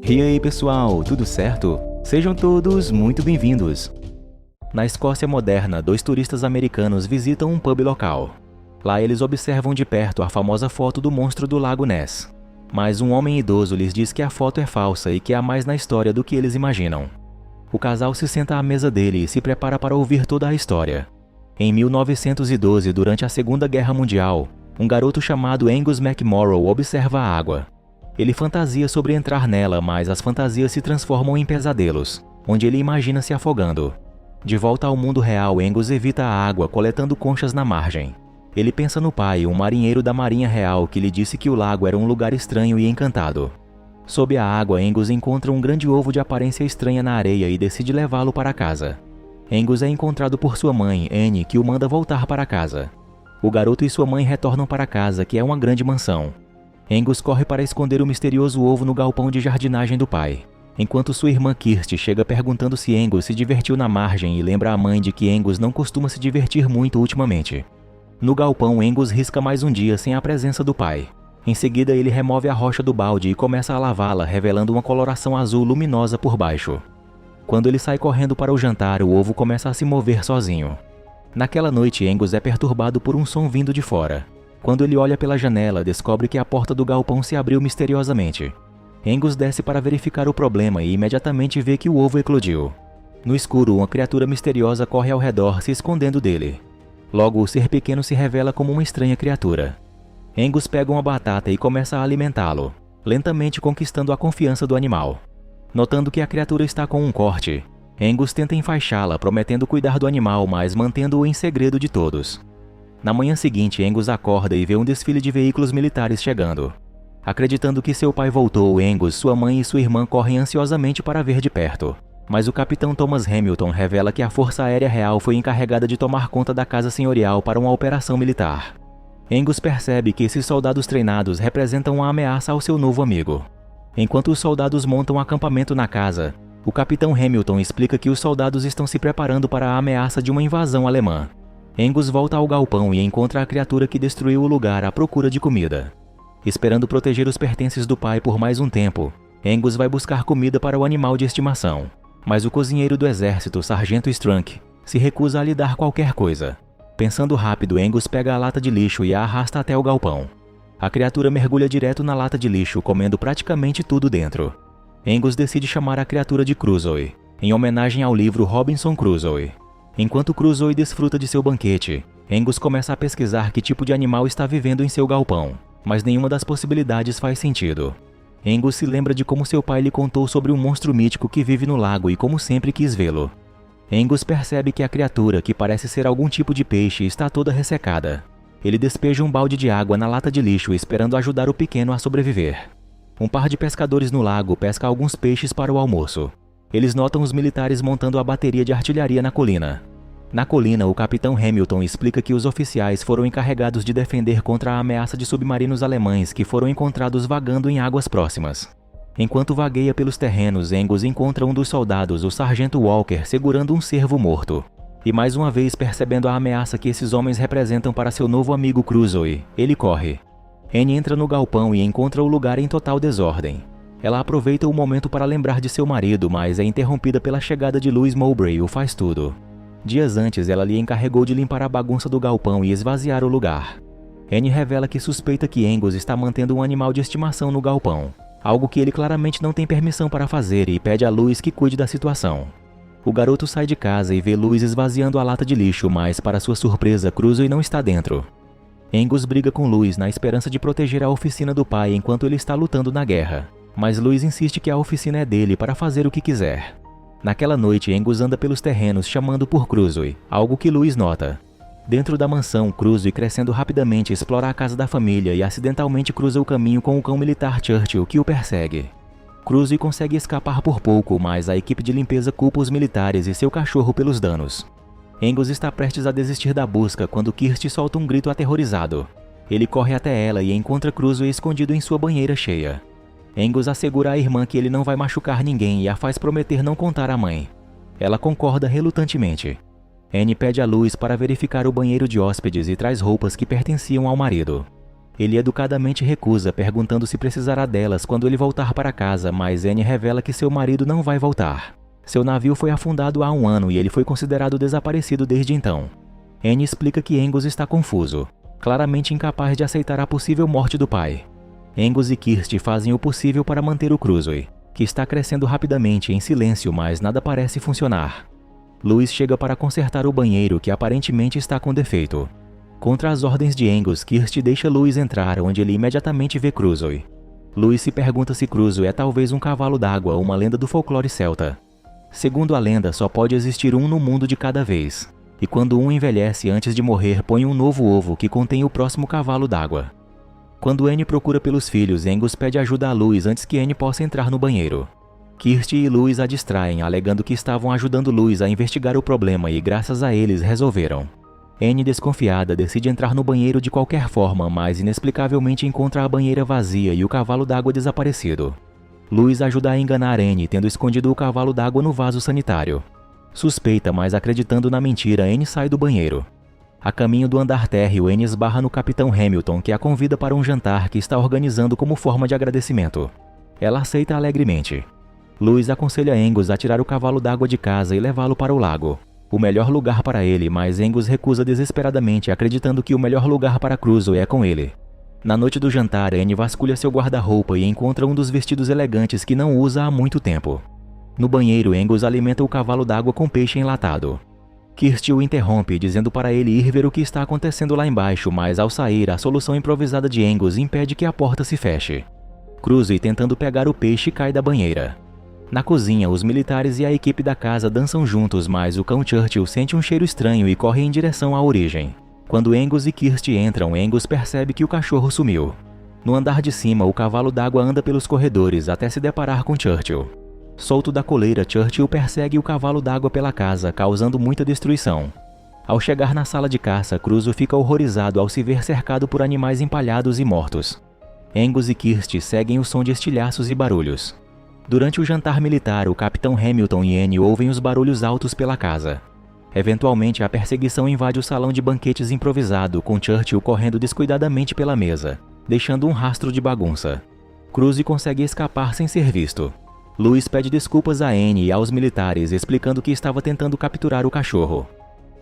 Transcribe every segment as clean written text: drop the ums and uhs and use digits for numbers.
E aí pessoal, tudo certo? Sejam todos muito bem-vindos! Na Escócia moderna, dois turistas americanos visitam um pub local. Lá eles observam de perto a famosa foto do monstro do Lago Ness. Mas um homem idoso lhes diz que a foto é falsa e que há mais na história do que eles imaginam. O casal se senta à mesa dele e se prepara para ouvir toda a história. Em 1912, durante a Segunda Guerra Mundial, um garoto chamado Angus McMorrow observa a água. Ele fantasia sobre entrar nela, mas as fantasias se transformam em pesadelos, onde ele imagina se afogando. De volta ao mundo real, Angus evita a água, coletando conchas na margem. Ele pensa no pai, um marinheiro da Marinha Real, que lhe disse que o lago era um lugar estranho e encantado. Sob a água, Angus encontra um grande ovo de aparência estranha na areia e decide levá-lo para casa. Angus é encontrado por sua mãe, Anne, que o manda voltar para casa. O garoto e sua mãe retornam para casa, que é uma grande mansão. Angus corre para esconder o misterioso ovo no galpão de jardinagem do pai, enquanto sua irmã Kirsty chega perguntando se Angus se divertiu na margem e lembra a mãe de que Angus não costuma se divertir muito ultimamente. No galpão, Angus risca mais um dia sem a presença do pai. Em seguida, ele remove a rocha do balde e começa a lavá-la, revelando uma coloração azul luminosa por baixo. Quando ele sai correndo para o jantar, o ovo começa a se mover sozinho. Naquela noite, Angus é perturbado por um som vindo de fora. Quando ele olha pela janela, descobre que a porta do galpão se abriu misteriosamente. Angus desce para verificar o problema e imediatamente vê que o ovo eclodiu. No escuro, uma criatura misteriosa corre ao redor, se escondendo dele. Logo, o ser pequeno se revela como uma estranha criatura. Angus pega uma batata e começa a alimentá-lo, lentamente conquistando a confiança do animal. Notando que a criatura está com um corte, Angus tenta enfaixá-la, prometendo cuidar do animal, mas mantendo-o em segredo de todos. Na manhã seguinte, Angus acorda e vê um desfile de veículos militares chegando. Acreditando que seu pai voltou, Angus, sua mãe e sua irmã correm ansiosamente para ver de perto. Mas o capitão Thomas Hamilton revela que a Força Aérea Real foi encarregada de tomar conta da casa senhorial para uma operação militar. Angus percebe que esses soldados treinados representam uma ameaça ao seu novo amigo. Enquanto os soldados montam um acampamento na casa, o capitão Hamilton explica que os soldados estão se preparando para a ameaça de uma invasão alemã. Angus volta ao galpão e encontra a criatura que destruiu o lugar à procura de comida. Esperando proteger os pertences do pai por mais um tempo, Angus vai buscar comida para o animal de estimação. Mas o cozinheiro do exército, Sargento Strunk, se recusa a lhe dar qualquer coisa. Pensando rápido, Angus pega a lata de lixo e a arrasta até o galpão. A criatura mergulha direto na lata de lixo, comendo praticamente tudo dentro. Angus decide chamar a criatura de Crusoe, em homenagem ao livro Robinson Crusoe. Enquanto Crusoe desfruta de seu banquete, Angus começa a pesquisar que tipo de animal está vivendo em seu galpão, mas nenhuma das possibilidades faz sentido. Angus se lembra de como seu pai lhe contou sobre um monstro mítico que vive no lago e como sempre quis vê-lo. Angus percebe que a criatura, que parece ser algum tipo de peixe, está toda ressecada. Ele despeja um balde de água na lata de lixo, esperando ajudar o pequeno a sobreviver. Um par de pescadores no lago pesca alguns peixes para o almoço. Eles notam os militares montando a bateria de artilharia na colina. Na colina, o capitão Hamilton explica que os oficiais foram encarregados de defender contra a ameaça de submarinos alemães que foram encontrados vagando em águas próximas. Enquanto vagueia pelos terrenos, Angus encontra um dos soldados, o Sargento Walker, segurando um cervo morto. E mais uma vez percebendo a ameaça que esses homens representam para seu novo amigo Crusoe, ele corre. Anne entra no galpão e encontra o lugar em total desordem. Ela aproveita o momento para lembrar de seu marido, mas é interrompida pela chegada de Louis Mowbray, o faz-tudo. Dias antes, ela lhe encarregou de limpar a bagunça do galpão e esvaziar o lugar. Anne revela que suspeita que Angus está mantendo um animal de estimação no galpão, algo que ele claramente não tem permissão para fazer, e pede a Louis que cuide da situação. O garoto sai de casa e vê Louis esvaziando a lata de lixo, mas para sua surpresa, Crusoe não está dentro. Angus briga com Louis na esperança de proteger a oficina do pai enquanto ele está lutando na guerra, mas Louis insiste que a oficina é dele para fazer o que quiser. Naquela noite, Angus anda pelos terrenos chamando por Crusoe, algo que Louis nota. Dentro da mansão, Crusoe, crescendo rapidamente, explora a casa da família e acidentalmente cruza o caminho com o cão militar Churchill, que o persegue. Crusoe consegue escapar por pouco, mas a equipe de limpeza culpa os militares e seu cachorro pelos danos. Angus está prestes a desistir da busca quando Kirsty solta um grito aterrorizado. Ele corre até ela e encontra Crusoe escondido em sua banheira cheia. Angus assegura à irmã que ele não vai machucar ninguém e a faz prometer não contar à mãe. Ela concorda relutantemente. Anne pede a Louis para verificar o banheiro de hóspedes e traz roupas que pertenciam ao marido. Ele educadamente recusa, perguntando se precisará delas quando ele voltar para casa, mas Anne revela que seu marido não vai voltar. Seu navio foi afundado há 1 ano e ele foi considerado desaparecido desde então. Anne explica que Angus está confuso, claramente incapaz de aceitar a possível morte do pai. Angus e Kirsty fazem o possível para manter o Crusoe, que está crescendo rapidamente em silêncio, mas nada parece funcionar. Louis chega para consertar o banheiro, que aparentemente está com defeito. Contra as ordens de Angus, Kirsty deixa Louis entrar, onde ele imediatamente vê Crusoe. Louis se pergunta se Crusoe é talvez um cavalo d'água, uma lenda do folclore celta. Segundo a lenda, só pode existir um no mundo de cada vez, e quando um envelhece antes de morrer, põe um novo ovo que contém o próximo cavalo d'água. Quando Anne procura pelos filhos, Angus pede ajuda a Louis antes que Anne possa entrar no banheiro. Kirsty e Louis a distraem, alegando que estavam ajudando Louis a investigar o problema e graças a eles resolveram. Anne, desconfiada, decide entrar no banheiro de qualquer forma, mas inexplicavelmente encontra a banheira vazia e o cavalo d'água desaparecido. Louis ajuda a enganar Anne, tendo escondido o cavalo d'água no vaso sanitário. Suspeita, mas acreditando na mentira, Anne sai do banheiro. A caminho do andar térreo, Anne esbarra no Capitão Hamilton, que a convida para um jantar que está organizando como forma de agradecimento. Ela aceita alegremente. Louis aconselha Angus a tirar o cavalo d'água de casa e levá-lo para o lago, o melhor lugar para ele, mas Angus recusa desesperadamente, acreditando que o melhor lugar para Crusoe é com ele. Na noite do jantar, Anne vasculha seu guarda-roupa e encontra um dos vestidos elegantes que não usa há muito tempo. No banheiro, Angus alimenta o cavalo d'água com peixe enlatado. Kirsty o interrompe, dizendo para ele ir ver o que está acontecendo lá embaixo, mas ao sair, a solução improvisada de Angus impede que a porta se feche. Crusoe, tentando pegar o peixe, cai da banheira. Na cozinha, os militares e a equipe da casa dançam juntos, mas o cão Churchill sente um cheiro estranho e corre em direção à origem. Quando Angus e Kirsty entram, Angus percebe que o cachorro sumiu. No andar de cima, o cavalo d'água anda pelos corredores até se deparar com Churchill. Solto da coleira, Churchill persegue o cavalo d'água pela casa, causando muita destruição. Ao chegar na sala de caça, Crusoe fica horrorizado ao se ver cercado por animais empalhados e mortos. Angus e Kirsty seguem o som de estilhaços e barulhos. Durante o jantar militar, o Capitão Hamilton e Anne ouvem os barulhos altos pela casa. Eventualmente, a perseguição invade o salão de banquetes improvisado, com Churchill correndo descuidadamente pela mesa, deixando um rastro de bagunça. Crusoe consegue escapar sem ser visto. Louis pede desculpas a Anne e aos militares, explicando que estava tentando capturar o cachorro.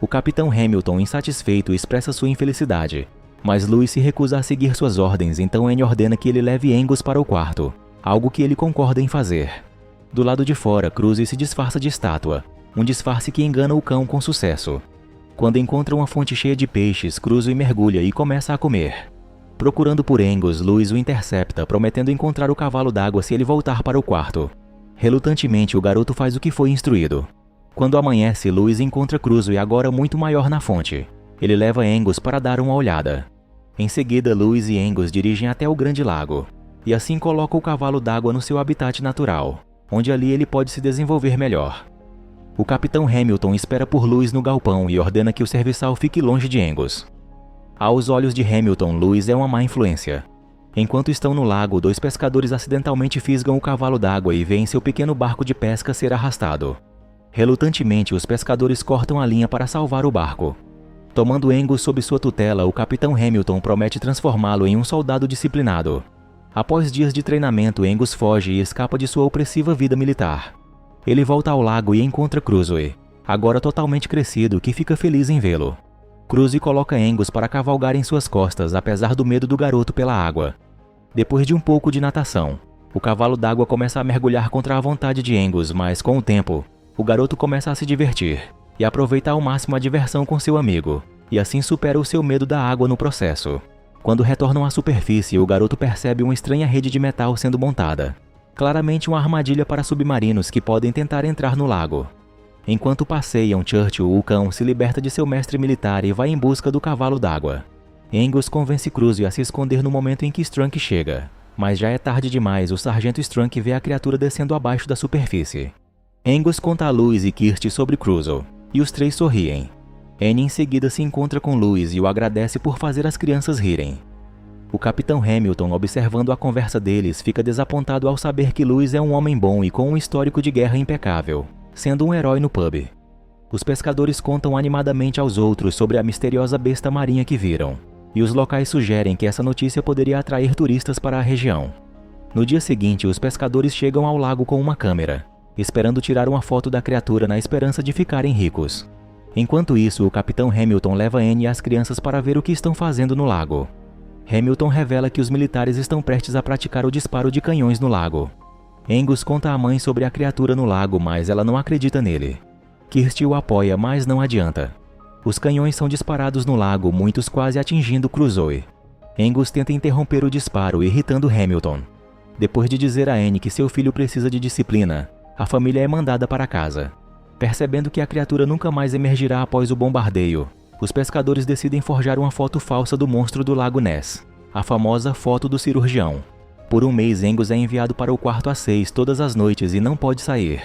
O Capitão Hamilton, insatisfeito, expressa sua infelicidade, mas Louis se recusa a seguir suas ordens, então Anne ordena que ele leve Angus para o quarto, algo que ele concorda em fazer. Do lado de fora, Crusoe se disfarça de estátua, um disfarce que engana o cão com sucesso. Quando encontra uma fonte cheia de peixes, Crusoe mergulha e começa a comer. Procurando por Angus, Louis o intercepta, prometendo encontrar o cavalo d'água se ele voltar para o quarto. Relutantemente, o garoto faz o que foi instruído. Quando amanhece, Louis encontra Crusoe agora muito maior na fonte. Ele leva Angus para dar uma olhada. Em seguida, Louis e Angus dirigem até o grande lago, e assim coloca o cavalo d'água no seu habitat natural, onde ali ele pode se desenvolver melhor. O Capitão Hamilton espera por Louis no galpão e ordena que o serviçal fique longe de Angus. Aos olhos de Hamilton, Louis é uma má influência. Enquanto estão no lago, 2 pescadores acidentalmente fisgam o cavalo d'água e veem seu pequeno barco de pesca ser arrastado. Relutantemente, os pescadores cortam a linha para salvar o barco. Tomando Angus sob sua tutela, o Capitão Hamilton promete transformá-lo em um soldado disciplinado. Após dias de treinamento, Angus foge e escapa de sua opressiva vida militar. Ele volta ao lago e encontra Crusoe, agora totalmente crescido, que fica feliz em vê-lo. Crusoe coloca Angus para cavalgar em suas costas, apesar do medo do garoto pela água. Depois de um pouco de natação, o cavalo d'água começa a mergulhar contra a vontade de Angus, mas com o tempo, o garoto começa a se divertir e aproveita ao máximo a diversão com seu amigo, e assim supera o seu medo da água no processo. Quando retornam à superfície, o garoto percebe uma estranha rede de metal sendo montada. Claramente uma armadilha para submarinos que podem tentar entrar no lago. Enquanto passeiam, Churchill, o cão, se liberta de seu mestre militar e vai em busca do cavalo d'água. Angus convence Crusoe a se esconder no momento em que Strunk chega, mas já é tarde demais. O sargento Strunk vê a criatura descendo abaixo da superfície. Angus conta a Louis e Kirsty sobre Crusoe, e os 3 sorriem. Anne em seguida se encontra com Louis e o agradece por fazer as crianças rirem. O Capitão Hamilton, observando a conversa deles, fica desapontado ao saber que Louis é um homem bom e com um histórico de guerra impecável, sendo um herói no pub. Os pescadores contam animadamente aos outros sobre a misteriosa besta marinha que viram. e os locais sugerem que essa notícia poderia atrair turistas para a região. No dia seguinte, os pescadores chegam ao lago com uma câmera, esperando tirar uma foto da criatura na esperança de ficarem ricos. Enquanto isso, o capitão Hamilton leva Anne e as crianças para ver o que estão fazendo no lago. Hamilton revela que os militares estão prestes a praticar o disparo de canhões no lago. Angus conta à mãe sobre a criatura no lago, mas ela não acredita nele. Kirsty o apoia, mas não adianta. Os canhões são disparados no lago, muitos quase atingindo Crusoe. Angus tenta interromper o disparo, irritando Hamilton. Depois de dizer a Anne que seu filho precisa de disciplina, a família é mandada para casa. Percebendo que a criatura nunca mais emergirá após o bombardeio, os pescadores decidem forjar uma foto falsa do monstro do Lago Ness, a famosa foto do cirurgião. Por um mês, Angus é enviado para o quarto A6 todas as noites e não pode sair.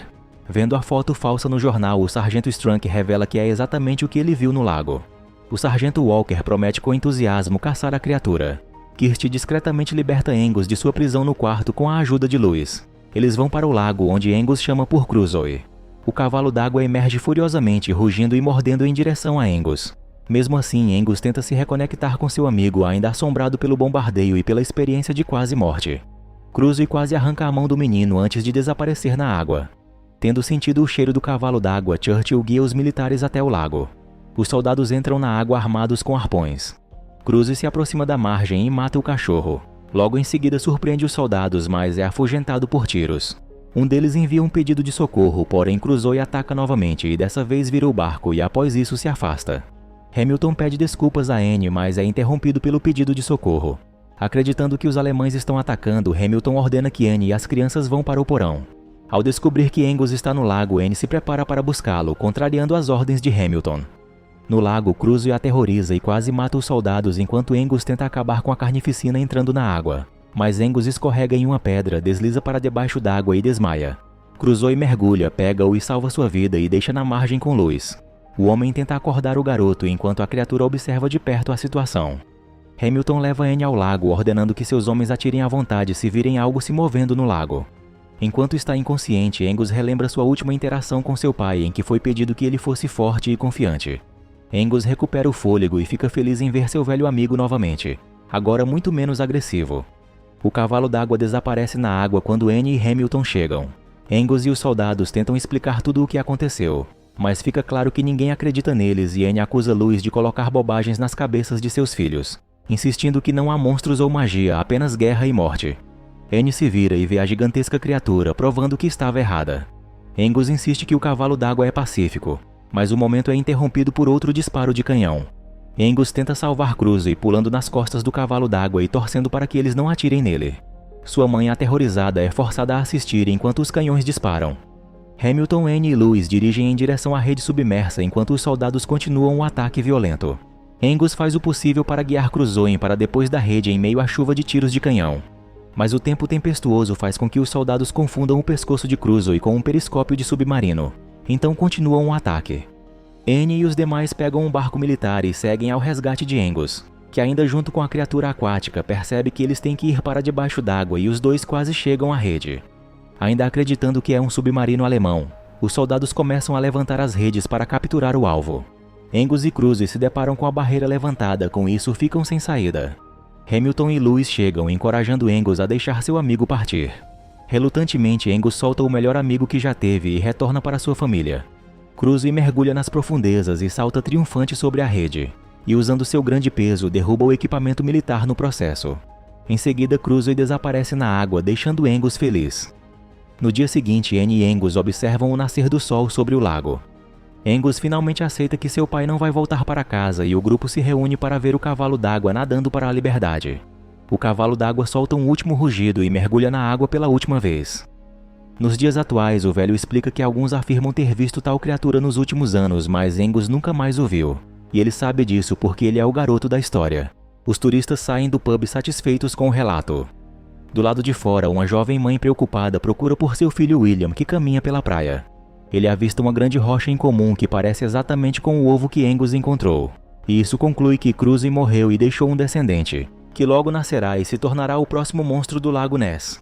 Vendo a foto falsa no jornal, o sargento Strunk revela que é exatamente o que ele viu no lago. O sargento Walker promete com entusiasmo caçar a criatura. Kirsty discretamente liberta Angus de sua prisão no quarto com a ajuda de Louis. Eles vão para o lago, onde Angus chama por Crusoe. O cavalo d'água emerge furiosamente, rugindo e mordendo em direção a Angus. Mesmo assim, Angus tenta se reconectar com seu amigo, ainda assombrado pelo bombardeio e pela experiência de quase morte. Crusoe quase arranca a mão do menino antes de desaparecer na água. Tendo sentido o cheiro do cavalo d'água, Churchill guia os militares até o lago. Os soldados entram na água armados com arpões. Crusoe se aproxima da margem e mata o cachorro. Logo em seguida surpreende os soldados, mas é afugentado por tiros. Um deles envia um pedido de socorro, porém Crusoe ataca novamente e dessa vez vira o barco e após isso se afasta. Hamilton pede desculpas a Anne, mas é interrompido pelo pedido de socorro. Acreditando que os alemães estão atacando, Hamilton ordena que Anne e as crianças vão para o porão. Ao descobrir que Angus está no lago, Anne se prepara para buscá-lo, contrariando as ordens de Hamilton. No lago, Crusoe aterroriza e quase mata os soldados enquanto Angus tenta acabar com a carnificina entrando na água. Mas Angus escorrega em uma pedra, desliza para debaixo d'água e desmaia. Crusoe mergulha, pega-o e salva sua vida e deixa na margem com Louis. O homem tenta acordar o garoto enquanto a criatura observa de perto a situação. Hamilton leva Anne ao lago, ordenando que seus homens atirem à vontade se virem algo se movendo no lago. Enquanto está inconsciente, Angus relembra sua última interação com seu pai, em que foi pedido que ele fosse forte e confiante. Angus recupera o fôlego e fica feliz em ver seu velho amigo novamente, agora muito menos agressivo. O cavalo d'água desaparece na água quando Anne e Hamilton chegam. Angus e os soldados tentam explicar tudo o que aconteceu, mas fica claro que ninguém acredita neles e Anne acusa Louis de colocar bobagens nas cabeças de seus filhos, insistindo que não há monstros ou magia, apenas guerra e morte. Anne se vira e vê a gigantesca criatura, provando que estava errada. Angus insiste que o cavalo d'água é pacífico, mas o momento é interrompido por outro disparo de canhão. Angus tenta salvar Crusoe pulando nas costas do cavalo d'água e torcendo para que eles não atirem nele. Sua mãe, aterrorizada, é forçada a assistir enquanto os canhões disparam. Hamilton, Anne e Louis dirigem em direção à rede submersa enquanto os soldados continuam o ataque violento. Angus faz o possível para guiar Crusoe para depois da rede em meio à chuva de tiros de canhão. Mas o tempo tempestuoso faz com que os soldados confundam o pescoço de Crusoe com um periscópio de submarino. Então continuam o ataque. Anne e os demais pegam um barco militar e seguem ao resgate de Angus, que ainda junto com a criatura aquática percebe que eles têm que ir para debaixo d'água e os dois quase chegam à rede. Ainda acreditando que é um submarino alemão, os soldados começam a levantar as redes para capturar o alvo. Angus e Crusoe se deparam com a barreira levantada, com isso ficam sem saída. Hamilton e Louis chegam, encorajando Angus a deixar seu amigo partir. Relutantemente, Angus solta o melhor amigo que já teve e retorna para sua família. Crusoe mergulha nas profundezas e salta triunfante sobre a rede, e usando seu grande peso, derruba o equipamento militar no processo. Em seguida, Crusoe desaparece na água, deixando Angus feliz. No dia seguinte, Anne e Angus observam o nascer do sol sobre o lago. Angus finalmente aceita que seu pai não vai voltar para casa e o grupo se reúne para ver o cavalo d'água nadando para a liberdade. O cavalo d'água solta um último rugido e mergulha na água pela última vez. Nos dias atuais, o velho explica que alguns afirmam ter visto tal criatura nos últimos anos, mas Angus nunca mais o viu. E ele sabe disso porque ele é o garoto da história. Os turistas saem do pub satisfeitos com o relato. Do lado de fora, uma jovem mãe preocupada procura por seu filho William, que caminha pela praia. Ele avista uma grande rocha incomum que parece exatamente com o ovo que Angus encontrou. E isso conclui que Crusoe morreu e deixou um descendente, que logo nascerá e se tornará o próximo monstro do Lago Ness.